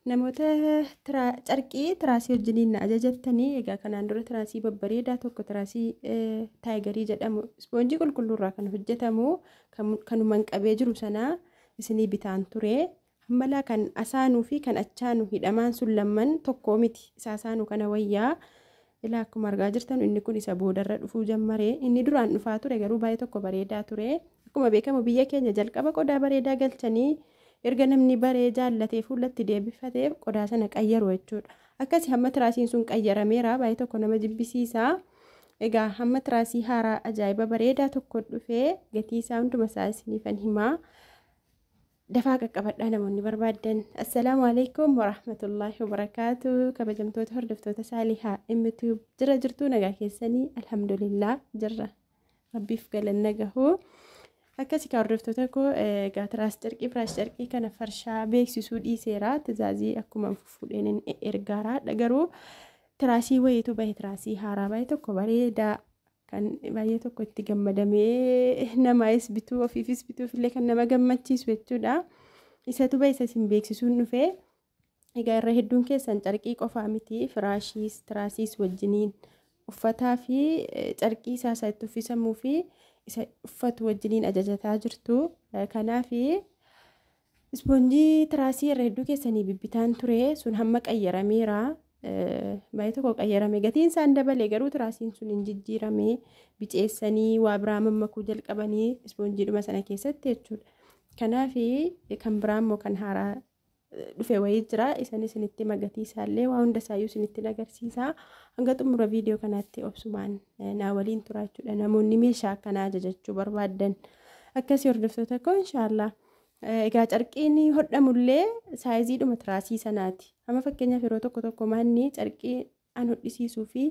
namoota carqii tiraasii wajjiniin ajajattanii egaa kanaan dura tiraasii babbareedaa tokko tiraasii taayigarii jedhamu ispoonjii qulqulluurraa kan hojjetamu kanumaan qabee jiru sanaa isinii bitaan ture hammalaa kan asaanuu fi kan achaanu hidhamaan sun lamman tokkoo miti isa asaanuu kana wayyaa ilaa akkuma argaa jirtan inni kun isa boodarra dhufuu jammaree inni duraan dhufaa ture garuu baay'ee tokko bareedaa ture akkuma beekamu biyya keenya jalqaba qodaa bareedaa galchanii erga namni baree jaallatee fuulatti deebifatee qodaa sana qayyaru jechuudha. Akkasii hamma tiraasiin sun qayyarameera baay'ee tokko nama jibbisiisa. Egaa hamma tiraasii haaraa ajaa'iba bareedaa tokko dhufee gatii isaa hunduma isaa isiniifan himaa. Dafaa qaqqabadhaa namoonni barbaadan. Assalaamu alaikum warahmatullahi wabarakaatu. Kabajamtoota hordoftoota Saalihaa MTube jira jirtuu nagaa keessanii alhamdulillah jirra. Rabbiif galanna gahu. Akkasii kan hordoftoota koo egaa tiraas carqii firaash carqii kana farshaa beeksisuu dhiiseera tizaazii akkuma fuudheen ergaara garuu tiraasii wayiitu bahe tiraasii haaraa baay'ee tokko bareedaa kan baay'ee tokko itti gammadamee namaayis bituu ofiifis bituuf illee kan nama gammachiisu jechuudha isatu bahe isa isin beeksisuun dhufee egaa irra hedduun keessan carqii qofaa miti firaashiis tiraasiis wajjiniin uffataa fi carqii isaa itti uffisamuu fi isa uffatu wajjiniin ajajataa jirtu kanaaf ispoonjii tiraasii irra hedduu keessanii bibbitaan ture sun hamma qayyarameera baay'ee tokko qayyarame gatiin isaan dabalee garuu tiraasiin sun hin jijjiirame biceessanii waa biraa mammakuu jalqabanii ispoonjiidhuma sana keessatti jechuudha kanaaf kan biraa immoo kan haaraa dhufe wayii jira isinitti magatii isaallee waa hunda isaayyuu isinitti agarsiisa hanga xumura viidiyoo kanaatti obsumaan naa waliin turaa jechuudha namoonni meeshaa akkanaa ajajachuu barbaadan akkasii hordoftoota koo inshaallah egaa carqiin hodhamullee saayiziidhuma tiraasii sanaati amma fakkeenyaaf yeroo tokko maanni carqii an hodhisiisuu fi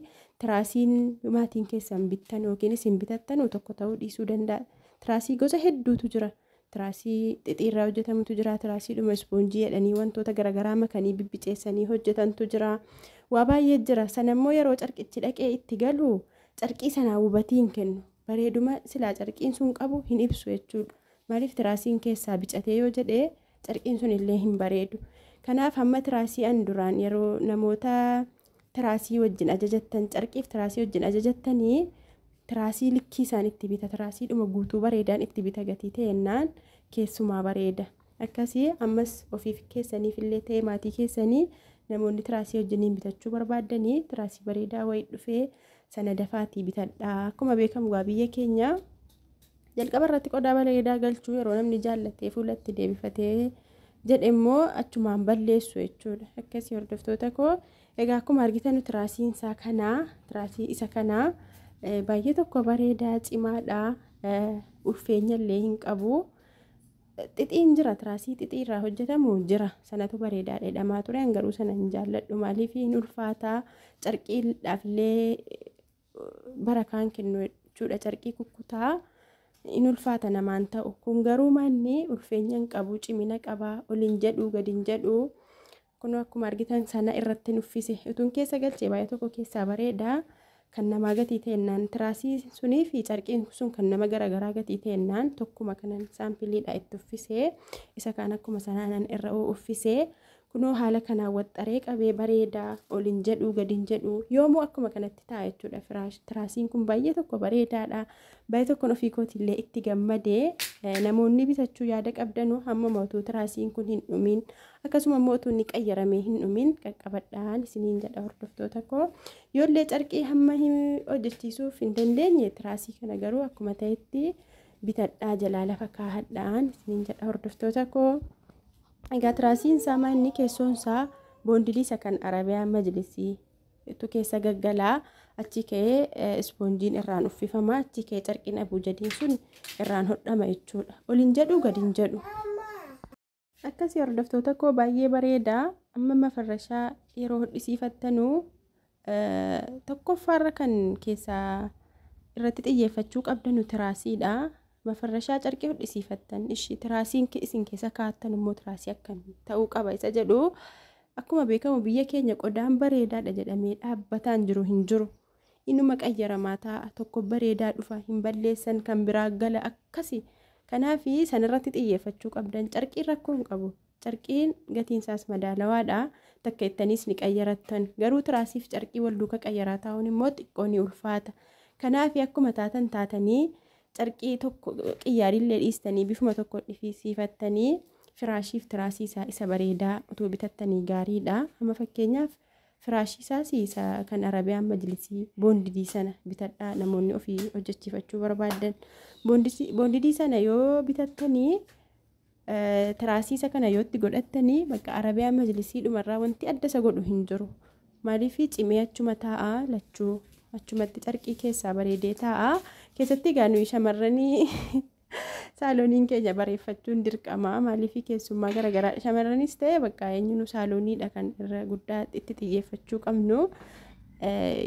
tiraasiin maatiin keessan bittan yookiin isin bitattan tokko ta'uu dhiisuu danda'a tiraasii gosa hedduutu jira tiraasii xixiirraa hojjetamutu jira tiraasiidhuma ispoonjii jedhanii wantoota garaagaraa makanii bibbiceessanii hojjetantu jira waa baay'ee jira sanammoo yeroo carqichi dhaqee itti galu carqii sanaa hubatiin kennu bareeduma silaa carqiin sun qabu hin ibsu jechuudha maaliif tiraasiin keessaa bicatee yoo jedhee carqiin sun illee hin bareedu kanaaf hamma tiraasii an duraan yeroo namoota tiraasii wajjin ajajattan carqiif tiraasii wajjin ajajattanii tiraasii likkii isaan itti bita tiraasiidhuma guutuu bareedaan itti bita gatii ta'ennaan keessumaa bareeda akkasii ammas ofiif keessaniif illee ta'e maatii keessanii namoonni tiraasii wajjiniin bitachuu barbaadanii tiraasii bareedaa wayii dhufee sana dafaatii bitadhaa akkuma beekamu waa biyya keenya jalqaba irratti qodaa bareedaa galchuu yeroo namni jaallatee fuulatti deebifatee jedhe immoo achumaan balleessu jechuudha akkasii hordoftoota koo egaa akkuma argitan tiraasiin isaa kanaa tiraasii isa kanaa baay'ee tokko bareedaa cimaadha ulfeenya illee hin qabu xixiin jira tiraasii xixiirraa hojjetamu jira sanatu bareedaadha jedhamaa ture garuu sana hin jaalladhu maaliif hin ulfaataa carqiidhaaf illee barakaan kennu jechuudha carqii kukkutaa in ulfaata namaan ta'u kun garuu manni ulfeenya hin qabu cimina qaba oliin jedhu gadi hin jedhu kun akkuma argitan sana irratti nuffise utuun keessa galchee baay'ee tokko keessaa bareeda kan nama gatii ta'ennaan tiraasii sunii fi carqiin sun kan nama garaagaraa gatii ta'ennaan tokkuma kanan saampiliidha itti uffisee isa kaan akkuma sanaan irra uffisee kunoo haala kanaan waxxaree qabee bareedaa oliin jedhu gadiin jedhu yoomuu akkuma kanatti ta'a jechuudha tiraasiin kun baay'ee tokko bareedaadha baay'ee tokkoon ofii kootillee itti gammadee namoonni bitachuu yaada qabdanuu hamma mootuu tiraasiin kun hin dhumin akkasuma mootuu inni qayyaramee hin dhumin qaqqabadhaan isiniin jedha hordoftoota koo yoollee carqii hamma hojjechiisuuf hin dandeenye tiraasii kana garuu akkuma ta'etti bitadhaa jalaa lafa kaahadhaan isiniin jedha hordoftoota koo egaa tiraasiin isaa manni keessoon isaa boondiliisa kan arabiyaa majlisii tu keessa gaggalaa achi ka'ee ispoonjiin irraan uffifama achi ka'ee carqiin abuujadiin sun irraan hodhama jechuudha oliin jedhu gadiin jedhu akkasii hordoftoota koo baay'ee bareedaa amma mafarrashaa yeroo hodhisiifattanuu tokkoffaarra kan keessaa irratti xiyyeeffachuu qabdanu tiraasiidha mafarrashaa carqii hodhisiifattan ishii tiraasiin isin keessa kaa'attan immoo tiraasii akkamii ta'uu qaba isa jedhu akkuma beekamu biyya keenya qodaan bareedaadha jedhamee dhaabbataan jiru hin jiru inuma qayyaramaa ta'a tokko bareedaa dhufa hin balleessan kan biraa gala akkasii kanaaf sanarratti xiyyeeffachuu qabdan carqii rakkoo hin qabu carqiin gatiinsaas madaalawaadha takka ittanis ni qayyarattan garuu tiraasiif carqii wal duuka qayyaraa taa'uun immoo xiqqoo ni ulfaata kanaaf akkuma taatanii carqii tokko qiyyaarillee dhiistanii bifuma tokko dhifisiifattanii firaashiif tiraasii isa bareedaa utuu bitattanii gaariidha amma fakkeenyaaf firaashii isa kan arabiyaan majlisii boondidii sana bitadhaa namoonni ofii hojjechiifachuu barbaadan boondidii sana yoo bitattanii tiraasii isa kana yootti godhattanii bakka arabiyaan majlisii dhumarraa wanti adda isa godhu hin jiru maaliif cimee achuma taa'aa lachuu achumatti carqii keessaa bareedee taa'aa keessatti gaanu shamarranii saalooniin keenya bareeffachuun dirqama maaliif keessummaa garagaraa shamarranis ta'e bakka eenyuun saalooniidha kan irra guddaa itti xiyyeeffachuu qabnu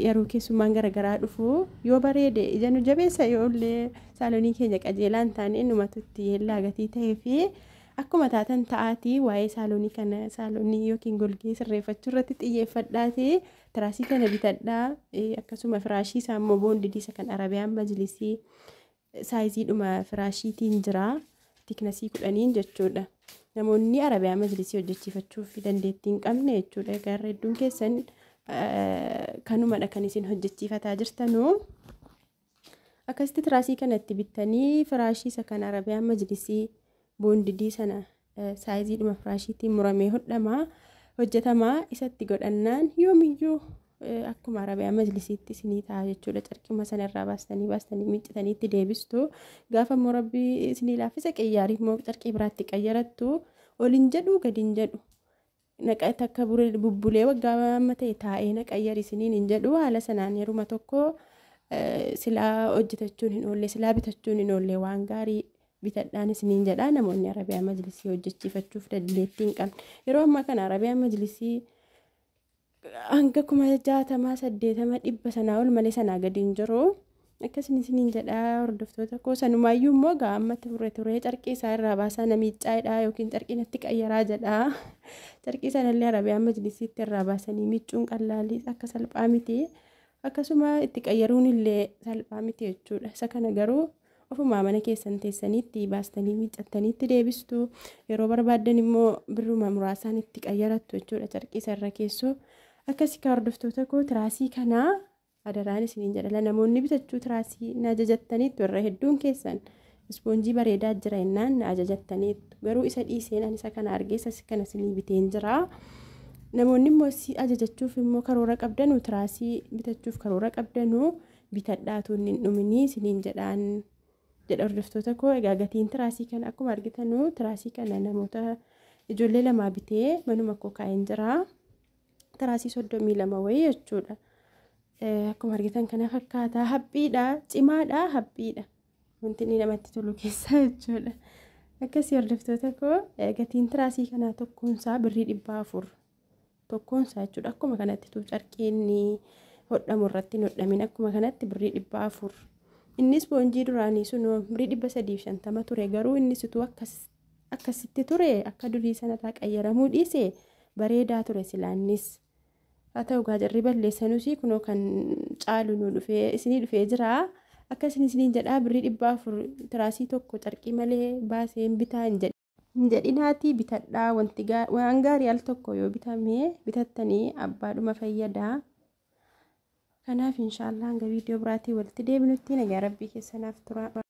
yeroo keessummaan garagaraa dhufu yoo bareede ija nu jabeessa yoollee saaloonii keenya qajeelaan taane numatu itti yeellaa gatii ta'ee fi akkuma taatan ta'aatii waa'ee saaloonii kana saaloonii yookiin golgee sirreeffachuu irratti xiyyeeffadhaati tiraasii kana bitadhaa akkasuma firaashii isaa immoo boondidii isa kan arabiyaan majlisii saayiziidhuma firaashiitiin jira tiknasii 10 jechuudha namoonni arabiyaan majlisii hojjechiifachuuf dandeettii hin qabne jechuudha garuu hedduun keessan kanumadha kan isin hojjechiifataa jirtanuu akkasitti tiraasii kanatti bittanii firaashii isa kan arabiyaan majlisii boondidii sana saayiziidhuma firaashiitiin muramee hodhamaa hojjetamaa isatti godhannaan yoomiyyuu akkuma arabiyaan majlisiitti isinii ta'a jechuudha carqima sana irraa baastanii miccitanii itti deebistu gaafa immoo rabbii isinii laaffisa qiyyaarii immoo carqii biraatti qayyarattu oliin jedhu gadiin jedhu naqa takka bubbulee waggaa amma ta'e taa'ee naqayyari isiniin hin jedhu haala sanaan yeruma tokko silaa hojjetachuun hin oolle silaa bitachuun hin oolle waan gaarii bitadhaan isiniin jedha namoonni arabiyaan majlisii hojjechiifachuuf dandeettii hin qabne yeroo ammaa kana arabiyaan majlisii hanga 60 80 dhibba sanaa ol malee sanaa gadi hin jiru akkasuma isiniin jedha hordoftoota koo sanumaayyuu immoo gaammatti turee carqii isaa irraa baasaa namiiccaadha yookiin carqii natti qayyaraa jedha carqii sanallee arabiyaan majlisiitti irraa baasanii miiccuun qallaalii akka salphaa miti akkasuma itti qayyaruun illee salphaa miti jechuudha isa kana garuu ofuma mana keessan teessaniitti baastanii miiccattanii itti deebistu yeroo barbaadan immoo birruma muraasaan itti qayyarattu jechuudha carqii isa irra keessoo akkasii ka hordoftoota koo tiraasii kanaa adaraan isiniin jedha namoonni bitachuu tiraasii na ajajattaniitu irra hedduun keessan ispoonjii bareedaa jira innaan na ajajattaniitu garuu isa dhiiseen isa kana argeessa kana isinii biteen jira namoonni immoo ajajachuuf immoo karoora qabdanu tiraasii bitachuuf karoora qabdanu bitadhaatu hin dhuminii isiniin jedhaan jedha hordoftoota koo egaa gatiin tiraasii kana akkuma argitanu tiraasii kana namoota ijoollee lamaa bitee manuma koo kaa'een jira tiraasii 32 wayii jechuudha akkuma argitan kana fakkaataa haphiidha cimaadha haphiidha wanti inni namatti tolu keessaa jechuudha akkasii hordoftoota koo gatiin tiraasii kanaa tokkoonsaa birrii 400 tokkoonsaa jechuudha akkuma kanatti tuu carqiinni hodhamu irratti hodhamin akkuma kanatti birrii 400 innis boonjii duraanii sun birrii 350 ture garuu innis tuu akkasitti ture akka durii sanataa qayyaramuu dhiise bareedaa ture silaannis haa ta'u gaajarri balleessanuus kunoo kan caalu nu dhufee isinii dhufee jira akkasiin isiniin jedhaa birrii 400 tiraasii tokko carqii malee baaseen bitaa hin jedhinaatii bitadhaa waan gaarii al tokko yoo bitamee bitattanii abbaadhuma fayyadaa kanaaf inshaallah hanga viidiyoo biraatii walitti deebinutti nagaa rabbii keessanaaf tura.